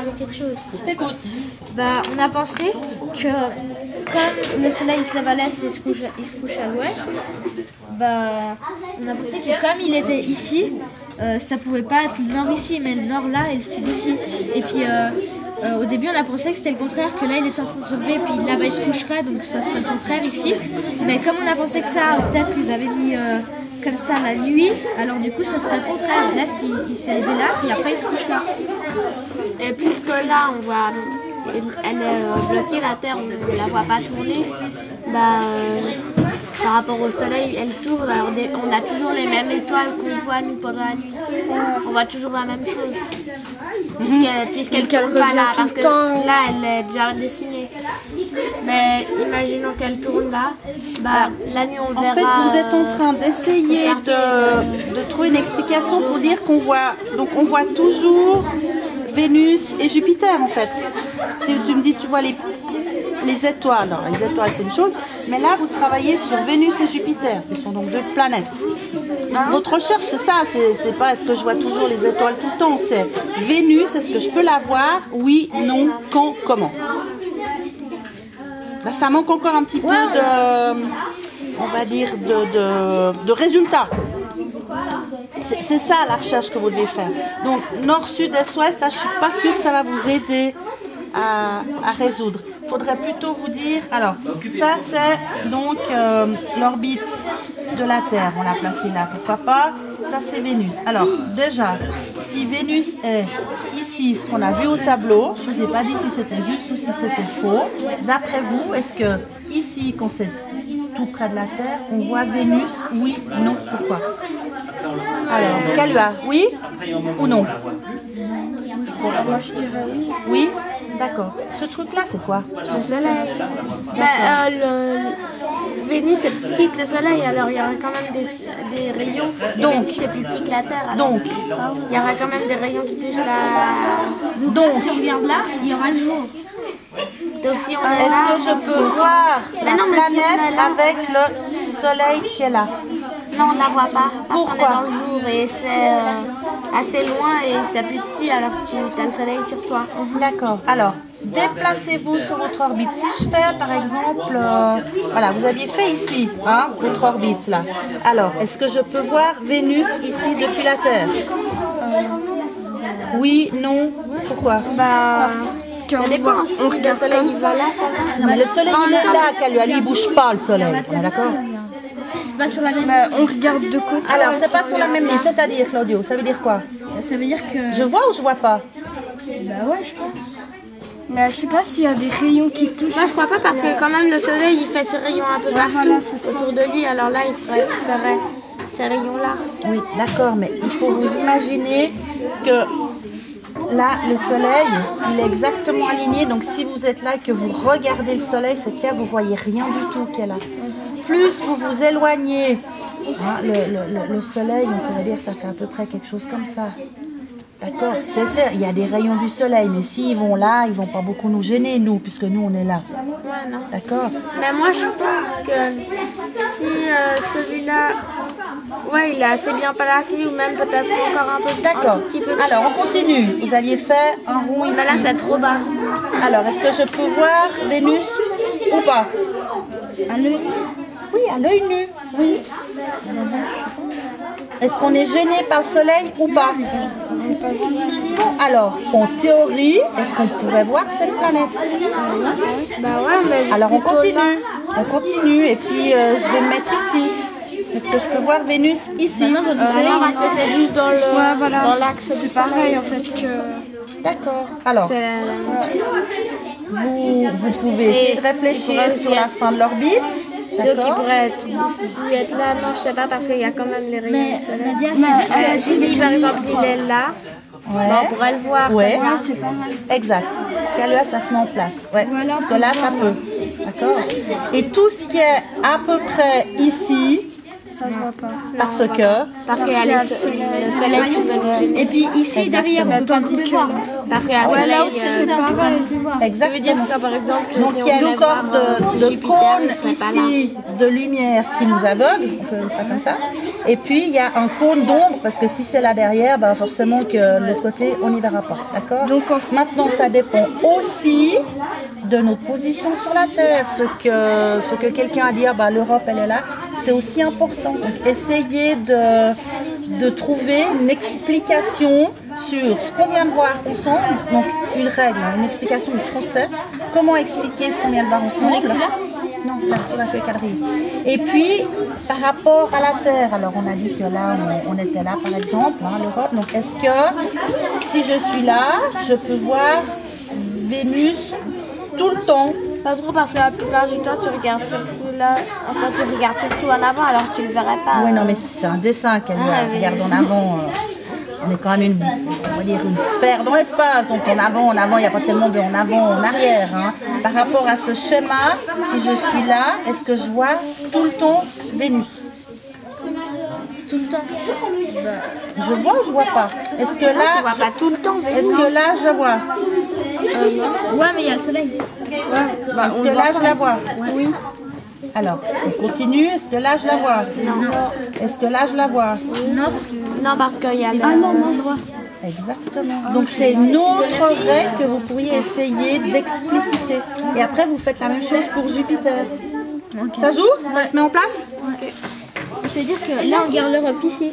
parler quelque chose. Je t'écoute. Bah, on a pensé que comme le soleil se lève à l'est et il se couche à l'ouest, bah, on a pensé que comme il était ici, ça pouvait pas être le nord ici, mais le nord là et le sud ici. Et puis au début on a pensé que c'était le contraire, que là il était en train de se lever et puis là-bas il se coucherait, donc ça serait le contraire ici. Mais comme on a pensé que ça, peut-être ils avaient mis comme ça la nuit, alors du coup ça serait le contraire. L'est il s'est levé là, puis après il se couche là. Et puisque là on voit, elle est bloquée, la Terre, on ne la voit pas tourner, bah, par rapport au soleil, elle tourne, alors on a toujours les mêmes étoiles qu'on voit nous pendant la nuit. On voit toujours la même chose. Puisqu'elle tourne pas là, parce que là elle est déjà dessinée. Mais imaginons qu'elle tourne là, bah, la nuit on verra. En fait, vous êtes en train d'essayer de trouver une explication pour dire qu'on voit, donc on voit toujours Vénus et Jupiter en fait. Si tu me dis tu vois les étoiles, alors les étoiles c'est une chose, mais là vous travaillez sur Vénus et Jupiter, qui sont donc deux planètes. Votre recherche c'est ça, c'est pas est-ce que je vois toujours les étoiles tout le temps, c'est Vénus, est-ce que je peux la voir, oui, non, quand, comment. Là ça manque encore un petit peu de, on va dire, de résultats. C'est ça la recherche que vous devez faire. Donc nord, sud, est, ouest, là, je ne suis pas sûre que ça va vous aider à résoudre. Il faudrait plutôt vous dire, alors ça c'est donc l'orbite de la Terre, on l'a placé là, pourquoi pas, ça c'est Vénus. Alors déjà, si Vénus est ici, ce qu'on a vu au tableau, je ne vous ai pas dit si c'était juste ou si c'était faux, d'après vous, est-ce que ici, quand c'est tout près de la Terre, on voit Vénus, oui, non, pourquoi? Alors, Kalua, oui ou non? Moi je dirais oui. Oui? D'accord. Ce truc-là, c'est quoi? Le soleil. Vénus est plus petit que le soleil, alors il y aura quand même des rayons. Donc, Vénus est plus petit que la Terre. Donc, il y aura quand même des rayons qui touchent la. Donc, si on regarde là, il y aura le jour. Donc si on est-ce que je peux voir la non, mais si on planète est là- avec le soleil qui est là? Non, on ne la voit pas. Parce qu'on est Pourquoi? dans le jour et c'est assez loin et c'est plus petit, alors tu as le soleil sur toi. D'accord. Alors, déplacez-vous sur votre orbite. Si je fais, par exemple, voilà, vous aviez fait ici, hein, votre orbite là. Alors, est-ce que je peux voir Vénus ici depuis la Terre? Oui, non, pourquoi? Bah, ça dépend. Si le soleil il va là, ça va. Non, mais le soleil il est là, Kalua, lui il bouge pas le soleil. On est d'accord? C'est pas sur la même On regarde de côté. Alors, c'est pas sur la même ligne, c'est-à-dire, Claudio, ça veut dire quoi? Ça veut dire que. Je vois ou je vois pas? Bah ouais, je pense. Mais je sais pas s'il y a des rayons qui touchent. Moi je crois pas parce que quand même le soleil il fait ses rayons un peu partout autour de lui, alors là il ferait ces rayons là. Oui, d'accord, mais il faut vous imaginer que là, le soleil, il est exactement aligné. Donc, si vous êtes là et que vous regardez le soleil, c'est clair, vous voyez rien du tout qui est là. Plus vous vous éloignez, hein, le soleil, on pourrait dire, ça fait à peu près quelque chose comme ça. D'accord, c'est ça, il y a des rayons du soleil, mais s'ils vont là, ils vont pas beaucoup nous gêner, nous, puisque nous, on est là. Ouais, non. D'accord? Mais moi je pense que si celui-là, ouais, il est assez bien placé ou même peut-être encore un peu. D'accord. Un tout petit peu. Alors, on continue. Vous aviez fait un rond ici. Mais là c'est trop bas. Alors, est-ce que je peux voir Vénus ou pas? À l'œil. Oui, à l'œil nu, oui. Est-ce qu'on est gêné par le soleil ou pas? Bon, alors, en théorie, est-ce qu'on pourrait voir cette planète? Bah ouais, mais Alors, on continue, et puis je vais me mettre ici. Est-ce que je peux voir Vénus ici? non, parce que c'est juste dans le dans l'axe du Pareil en fait que. D'accord. Alors, vous pouvez essayer de réfléchir sur la fin de l'orbite. Donc il D'accord. pourrait être là, non je sais pas parce qu'il y a quand même les rayons Mais du soleil. Nadia, c'est juste que Si par exemple il est là, Ouais. bah, on pourrait le voir. Ouais. c'est pas mal. Exact. Kalua, ça se met en place. Ouais. Parce que là, ça peut. D'accord. Et tout ce qui est à peu près ici, ça se voit pas. Parce que... Parce qu'il y a le soleil qui va nous gêner. Et puis ici, derrière, on peut plus voir. Parce qu'il y a le soleil, c'est pareil. Exactement. que, par exemple, Donc si il y a on une voulait sorte voir, de Jupiter, cône il serait pas là. ici de lumière qui nous aveugle, on peut dire ça comme ça. Et puis il y a un cône d'ombre parce que si c'est là derrière, bah forcément que de l'autre côté on n'y verra pas. D'accord. Donc maintenant ça dépend aussi de notre position sur la Terre. Ce que quelqu'un a dit, ah, bah, l'Europe elle est là, c'est aussi important. Donc essayez de trouver une explication sur ce qu'on vient de voir ensemble. Donc une règle, une explication du français. Comment expliquer ce qu'on vient de voir ensemble? Non, là, sur la feuille quadrille. Et puis, par rapport à la Terre, alors on a dit que là, on était là par exemple, hein, l'Europe. Donc est-ce que si je suis là, je peux voir Vénus tout le temps? Pas trop parce que la plupart du temps tu regardes surtout là, enfin tu regardes surtout en avant alors tu le verrais pas. Oui, non, mais c'est un dessin qu'elle regarde en avant. On est quand même on va dire une sphère dans l'espace, donc en avant, il n'y a pas tellement de en avant, en arrière. Hein. Par rapport à ce schéma, si je suis là, est-ce que je vois tout le temps Vénus? Tout le temps. Je vois ou je vois pas? Est-ce que Tu là, vois pas tout le temps. est-ce que là je vois? Ouais, mais il y a le soleil. Est-ce que là je la vois? Oui. Alors, on continue. Est-ce que là je la vois? Non. Est-ce que là je la vois? Non parce qu'il y a le... Exactement. Donc c'est une autre règle que vous pourriez essayer d'expliciter. Et après vous faites la même chose pour Jupiter. Ça joue? Ça se met en place? C'est-à-dire que là, on regarde l'Europe ici.